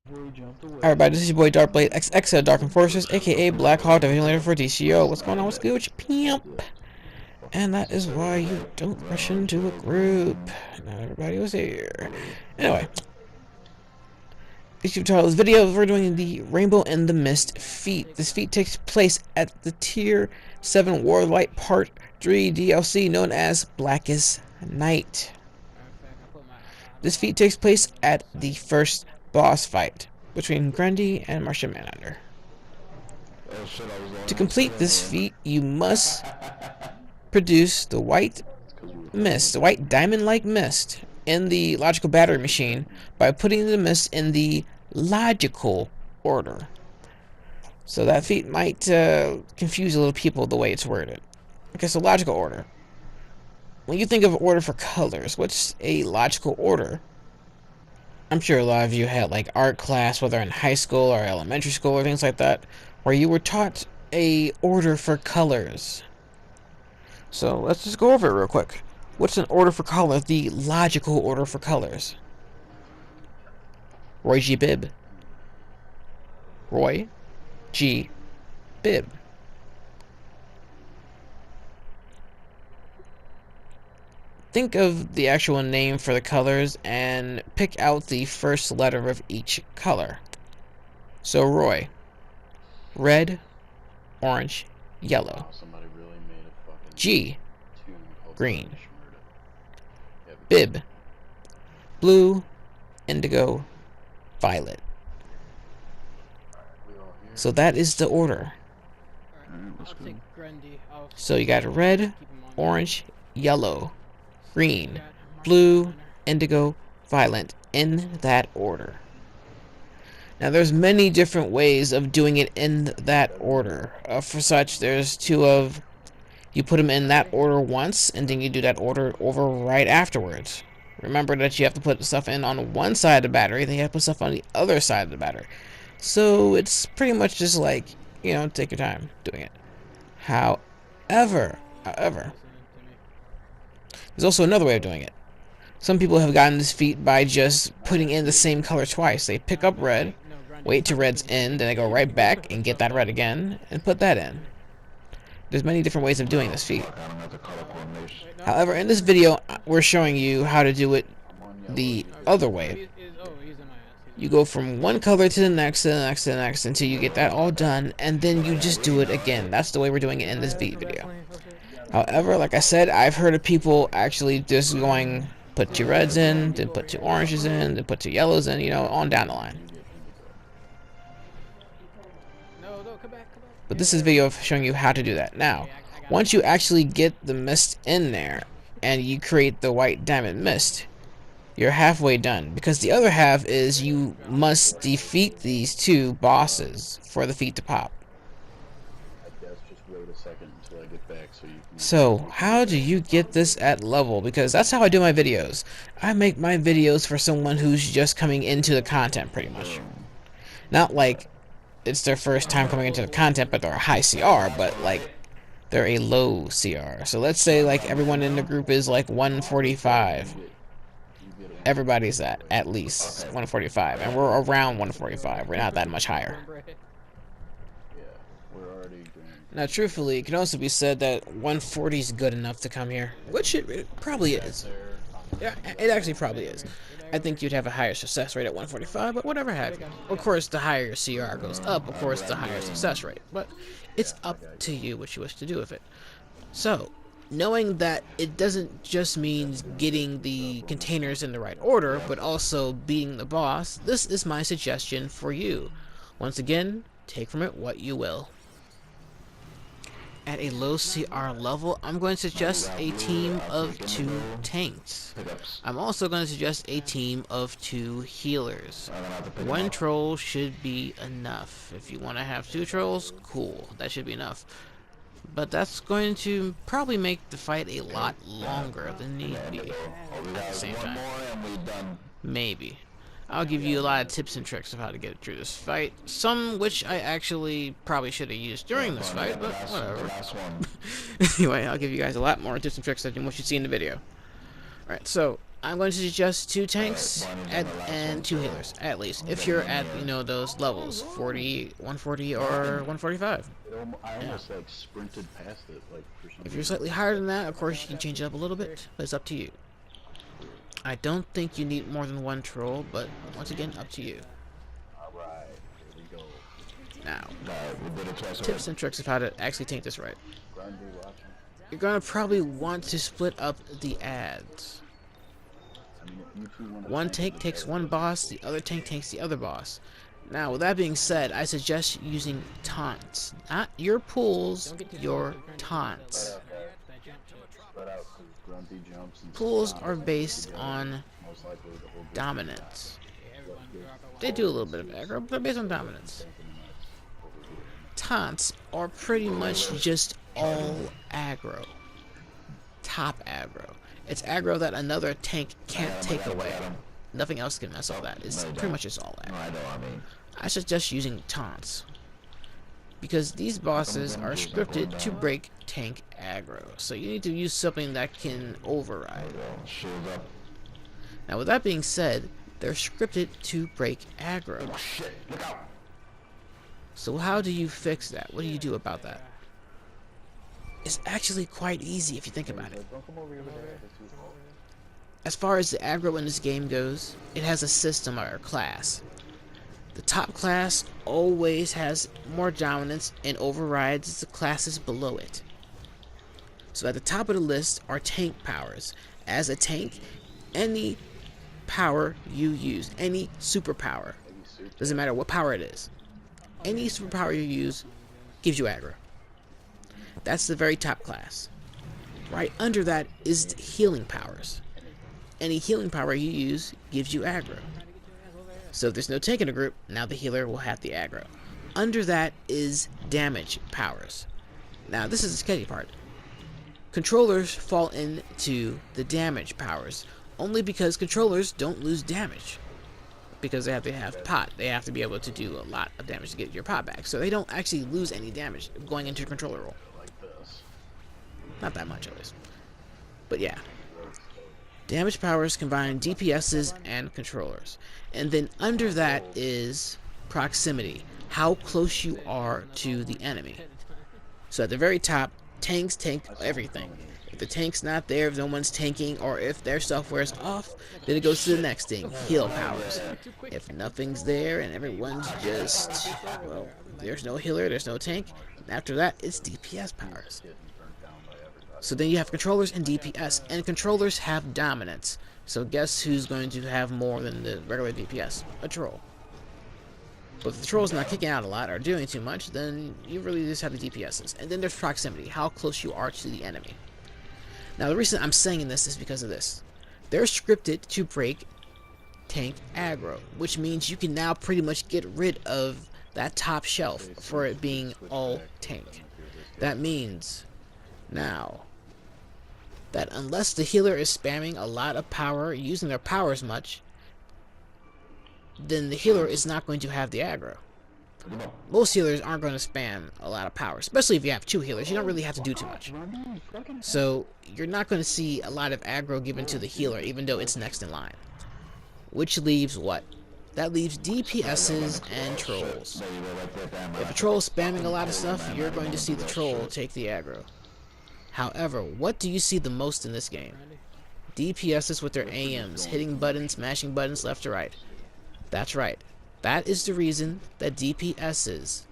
Alright, everybody, this is your boy DrkBLADExx, Dark Enforcers, aka Black Hawk Division Leader for DCUO. What's going on? What's good with your pimp? And that is why you don't rush into a group. Not everybody was here. Anyway, as you can tell, this video, we're doing the Rainbow in the Mist feat. This feat takes place at the Tier 7 Warlight Part 3 DLC known as Blackest Night. This feat takes place at the first boss fight between Grundy and Martian Manhunter. To complete this feat, you must produce the white mist, the white diamond-like mist, in the logical battery machine by putting the mist in the logical order. So that feat might confuse a little people the way it's worded. Okay, so logical order. When you think of order for colors, what's a logical order? I'm sure a lot of you had like art class, whether in high school or elementary school or things like that, where you were taught a order for colors. So let's just go over it real quick. What's an order for colors? The logical order for colors. Roy G. Bibb. Roy G. Bibb. Think of the actual name for the colors and pick out the first letter of each color. So Roy, red, orange, yellow. G, green. Bibb, blue, indigo, violet. So that is the order. So you got red, orange, yellow, green, blue, indigo, violet, in that order. Now there's many different ways of doing it in that order. For such, there's two of, you put them in that order once, and then you do that order over right afterwards. Remember that you have to put stuff in on one side of the battery, then you have to put stuff on the other side of the battery. So it's pretty much just like, you know, take your time doing it. However, there's also another way of doing it. Some people have gotten this feat by just putting in the same color twice. They pick up red, wait till red's in, then they go right back and get that red again, and put that in. There's many different ways of doing this feat. However, in this video, we're showing you how to do it the other way. You go from one color to the next, to the next, to the next, until you get that all done, and then you just do it again. That's the way we're doing it in this video. However, like I said, I've heard of people actually just going, put two reds in, then put two oranges in, then put two yellows in, you know, on down the line. But this is a video of showing you how to do that. Now, once you actually get the mist in there, and you create the white diamond mist, you're halfway done. Because the other half is you must defeat these two bosses for the feat to pop. So, how do you get this at level? Because that's how I do my videos. I make my videos for someone who's just coming into the content, pretty much. Not like it's their first time coming into the content, but they're a high CR, but like they're a low CR. So let's say like everyone in the group is like 145. Everybody's at least 145, and we're around 145. We're not that much higher. Now, truthfully, it can also be said that 140 is good enough to come here, which it probably is. Yeah, it actually probably is. I think you'd have a higher success rate at 145, but whatever have you. Of course, the higher your CR goes up, of course, the higher success rate. But it's up to you what you wish to do with it. So, knowing that it doesn't just mean getting the containers in the right order, but also beating the boss, this is my suggestion for you. Once again, take from it what you will. At a low CR level, I'm going to suggest a team of 2 tanks. I'm also going to suggest a team of 2 healers. 1 troll should be enough. If you want to have 2 trolls, cool, that should be enough. But that's going to probably make the fight a lot longer than need be at the same time. Maybe. I'll give you a lot of tips and tricks of how to get through this fight. Some which I actually probably should have used during this fight, but whatever. Anyway, I'll give you guys a lot more tips and tricks than what you see in the video. Alright, so I'm going to suggest 2 tanks and 2 healers, at least. If you're at, you know, those levels, 40, 140, or 145. I almost like sprinted past it, like for some If you're slightly higher than that, of course you can change it up a little bit, but it's up to you. I don't think you need more than 1 troll, but once again, up to you. Alright, here we go. Now, tips and tricks of how to actually tank this right. You're gonna probably want to split up the ads. One tank takes one boss, the other tank takes the other boss. Now, with that being said, I suggest using taunts. Not your pulls, your taunts. Pulls are based on dominance. They do a little bit of aggro, but they're based on dominance. Taunts are pretty much just all aggro. Top aggro. It's aggro that another tank can't take away. Nothing else can mess up that. It's pretty much just all aggro. I suggest using taunts, because these bosses are scripted to break tank aggro. So you need to use something that can override. Now with that being said, they're scripted to break aggro. So how do you fix that? What do you do about that? It's actually quite easy if you think about it. As far as the aggro in this game goes, it has a system or a class. The top class always has more dominance and overrides the classes below it. So at the top of the list are tank powers. As a tank, any power you use, any superpower, doesn't matter what power it is, any superpower you use gives you aggro. That's the very top class. Right under that is healing powers. Any healing power you use gives you aggro. So if there's no tank in a group, now the healer will have the aggro. Under that is damage powers. Now this is the sketchy part. Controllers fall into the damage powers only because controllers don't lose damage. Because they have to have pot. They have to be able to do a lot of damage to get your pot back. So they don't actually lose any damage going into a controller role. Not that much at least. But yeah. Damage powers combine DPSs and controllers. And then under that is proximity. How close you are to the enemy. So at the very top, tanks tank everything. If the tank's not there, if no one's tanking, or if their stuff wears off, then it goes to the next thing, heal powers. If nothing's there and everyone's just, well, there's no healer, there's no tank, after that, it's DPS powers. So then you have controllers and DPS, and controllers have dominance. So guess who's going to have more than the regular DPS? A troll. But if the troll's not kicking out a lot or doing too much, then you really just have the DPSs. And then there's proximity, how close you are to the enemy. Now the reason I'm saying this is because of this. They're scripted to break tank aggro, which means you can now pretty much get rid of that top shelf for it being all tank. That means now that unless the healer is spamming a lot of power, using their powers much, then the healer is not going to have the aggro. Most healers aren't going to spam a lot of power, especially if you have 2 healers. You don't really have to do too much. So you're not going to see a lot of aggro given to the healer, even though it's next in line. Which leaves what? That leaves DPSs and trolls. If a troll is spamming a lot of stuff, you're going to see the troll take the aggro. However, what do you see the most in this game? DPSs with their AMs, hitting buttons, mashing buttons left to right. That's right. That is the reason that DPSs,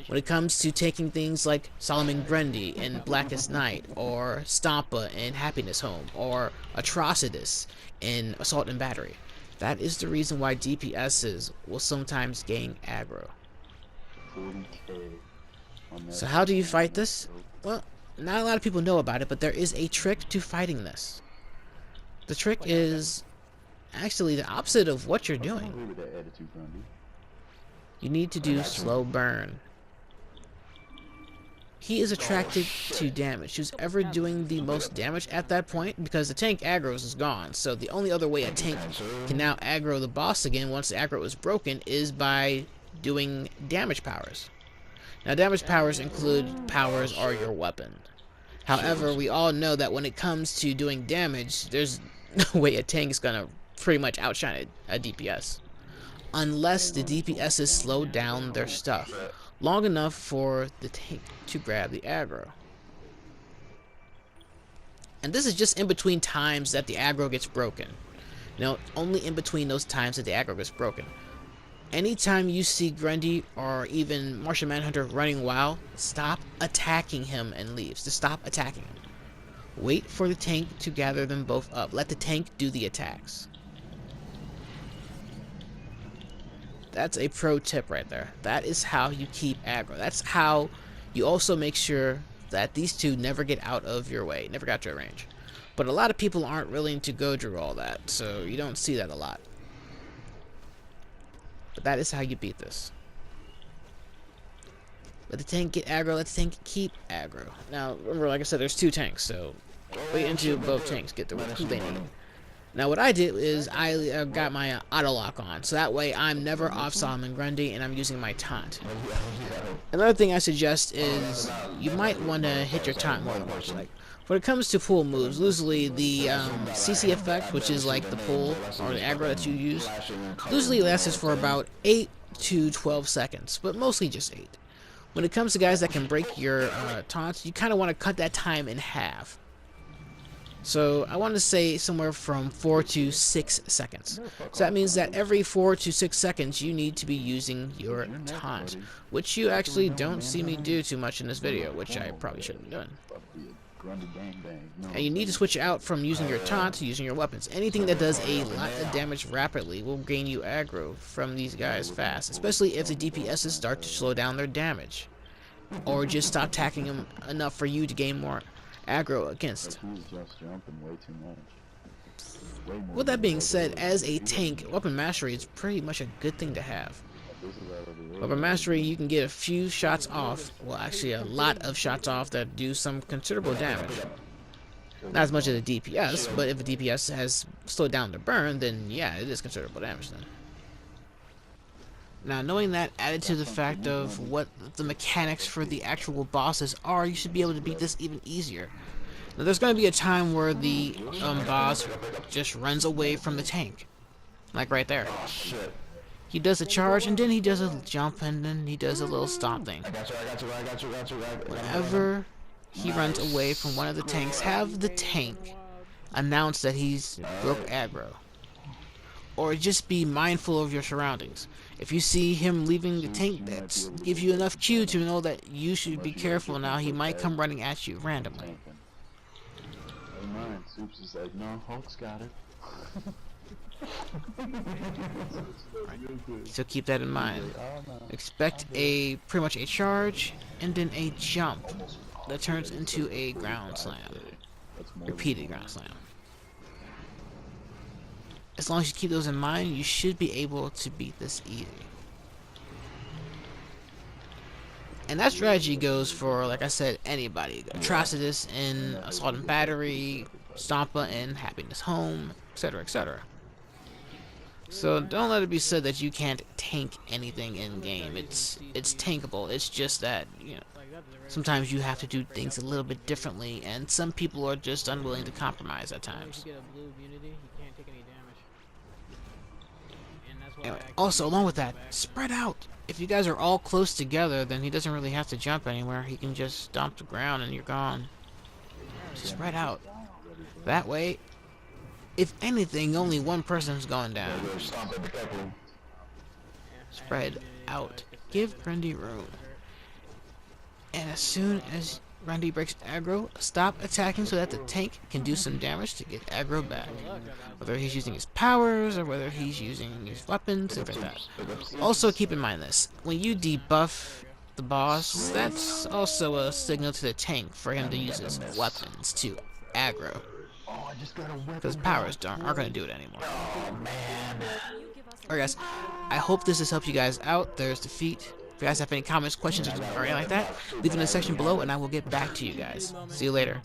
when it comes to taking things like Solomon Grundy in Blackest Night, or Stompa in Happiness Home, or Atrocitus in Assault and Battery, that is the reason why DPSs will sometimes gain aggro. So how do you fight this? Well, not a lot of people know about it, but there is a trick to fighting this. The trick is actually the opposite of what you're doing. You need to do slow burn. He is attracted to damage. Who's ever doing the most damage at that point, because the tank aggros is gone. So the only other way a tank can now aggro the boss again once the aggro is broken is by doing damage powers. Now damage powers include powers or your weapon. However, we all know that when it comes to doing damage, there's way a tank is gonna pretty much outshine a DPS. Unless the DPSs slow down their stuff long enough for the tank to grab the aggro. And this is just in between times that the aggro gets broken. Now, only in between those times that the aggro gets broken. Anytime you see Grundy or even Martian Manhunter running wild, stop attacking him and leave. Just stop attacking him. Wait for the tank to gather them both up. Let the tank do the attacks. That's a pro tip right there. That is how you keep aggro. That's how you also make sure that these two never get out of your way, never got to your range. But a lot of people aren't willing to go through all that, so you don't see that a lot. But that is how you beat this. Let the tank get aggro, let the tank keep aggro. Now, remember, like I said, there's two tanks, so wait until both tanks get the who they need. Now, what I did is I got my auto lock on, so that way I'm never off Solomon Grundy and I'm using my taunt. Another thing I suggest is you might want to hit your taunt more than once. Like, when it comes to pull moves, usually the CC effect, which is like the pull or the aggro that you use, usually lasts for about 8 to 12 seconds, but mostly just 8. When it comes to guys that can break your taunts, you kind of want to cut that time in half. So I want to say somewhere from 4 to 6 seconds. So that means that every 4 to 6 seconds you need to be using your taunt, which you actually don't see me do too much in this video, which I probably shouldn't be doing. And you need to switch out from using your taunt to using your weapons. Anything that does a lot of damage rapidly will gain you aggro from these guys fast, especially if the DPSs start to slow down their damage, or just stop attacking them enough for you to gain more aggro against. With that being said, as a tank, weapon mastery is pretty much a good thing to have. Weapon mastery, you can get a few shots off, well actually a lot of shots off that do some considerable damage. Not as much as a DPS, but if a DPS has slowed down the burn, then yeah, it is considerable damage then. Now, knowing that, added to the fact of what the mechanics for the actual bosses are, you should be able to beat this even easier. Now, there's going to be a time where the boss just runs away from the tank. Like right there. He does a charge, and then he does a jump, and then he does a little stomp thing. Whenever he runs away from one of the tanks, have the tank announce that he's broke aggro. Or just be mindful of your surroundings. If you see him leaving the tank, that gives you enough cue to know that you should be careful now. He might come running at you randomly. Soups is like, no, Hulk's got it. Right. So keep that in mind. Expect pretty much a charge and then a jump that turns into a ground slam. Repeated ground slam. As long as you keep those in mind, you should be able to beat this easy. And that strategy goes for, like I said, anybody. Atrocitus in Assault and Battery, Stompa in Happiness Home, etc., etc. So don't let it be said that you can't tank anything in game. It's tankable. It's just that, you know, sometimes you have to do things a little bit differently, and some people are just unwilling to compromise at times. Anyway, also, along with that, spread out. If you guys are all close together, then he doesn't really have to jump anywhere. He can just stomp the ground and you're gone. Just spread out. That way, if anything, only one person's going down. Spread out. Give Grundy room. And as soon as Grundy breaks aggro, stop attacking so that the tank can do some damage to get aggro back. Whether he's using his powers or whether he's using his weapons, things like that. Also keep in mind this, when you debuff the boss, that's also a signal to the tank for him to use his weapons to aggro. Because powers aren't going to do it anymore. Alright guys, I hope this has helped you guys out. There's the feat. If you guys have any comments, questions, or anything like that, leave it in the section below and I will get back to you guys. See you later.